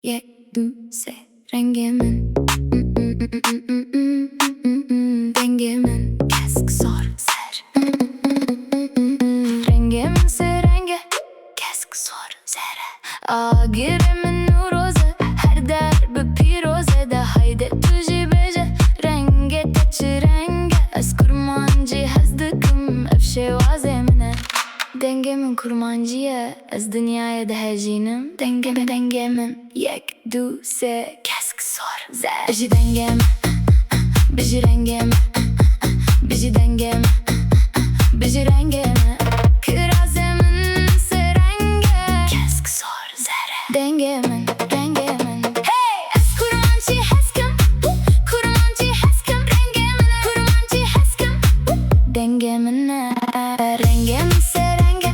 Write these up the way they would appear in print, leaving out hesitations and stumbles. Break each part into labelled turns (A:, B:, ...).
A: yedüse Rengê Min Rengê Min Kesk sor ser Rengê Min se renge Kesk sor zere Agirimin nuroze her derbe piroze de hayde tuji beje renge teçi renge ez kurmancı hezdikim efşe vazemine Rengê Min kurmancıya ez dünyaya dehecinim Rengê Min yek du se kesk sor zer Biji Rengê Min Biji Rengê Min Biji Rengê Min Biji Rengê Min Kirazemin se renge kesk sor zere Rengê Min Rengê Min Hey ez kurmancı heskim Kurmancı heskim Rengê Min kurmancı heskim Rengê Min Rengê Min se renge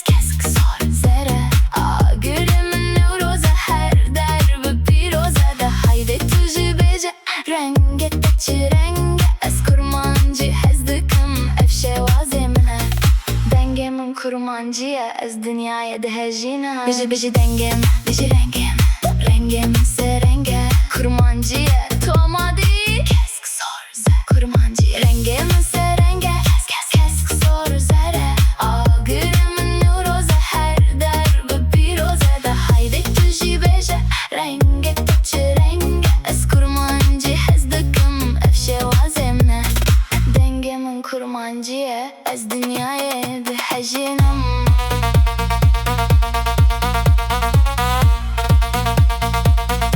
A: kesk sor zere Agirimin neuroze her derbe piroze de hayde tuji beje renge teçi renge ez kurmancı hezdikim efşe vazemine Rengê Min kurmancıya ez dünyaya dehecina Biji Rengê Min Biji Rengê Min Rengê Min se renge kurmancıya tomadi kesk sor zer kurmancı Rengê Min se renge kesk sor zere Agirimin neuroze her derbe piroze de hayde tuji beje renge teçi renge ez kurmancı hezdikim efşe vazemine Rengê Min kurmancıya ez dünyaya dehecinim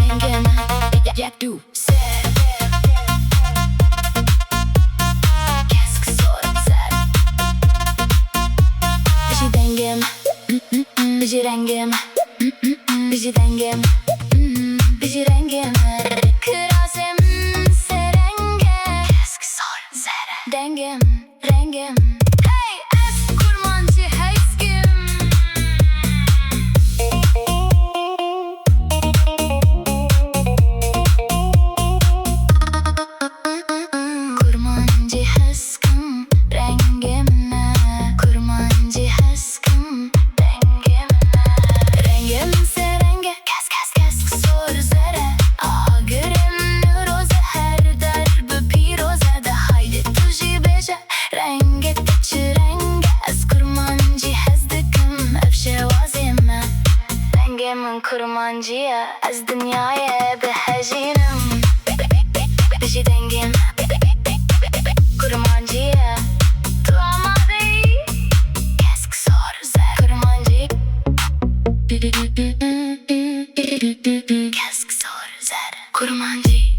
A: Rengê Min yek du se kesk sor zer Biji Rengê Min Biji Rengê Min Biji Rengê Min Biji Rengê Min Kirazemin se renge kesk sor zere Rengê Min Rengê Min Hey ez kurmancı heskim Kurmancı heskim Rengê Min kurmancı heskim Rengê Min Rengê Min se renge kesk sor zere Agirimin neuroze her derbe piroze de hayde tuji beje renge teçi renge ez kurmancı hezdikim efşe vazime Rengê Min kurmancıya ez dünyaya dehecinim Biji Rengê Min kurmancıya tomadi kesk sor zer kurmancı kesk sor zer kurmancı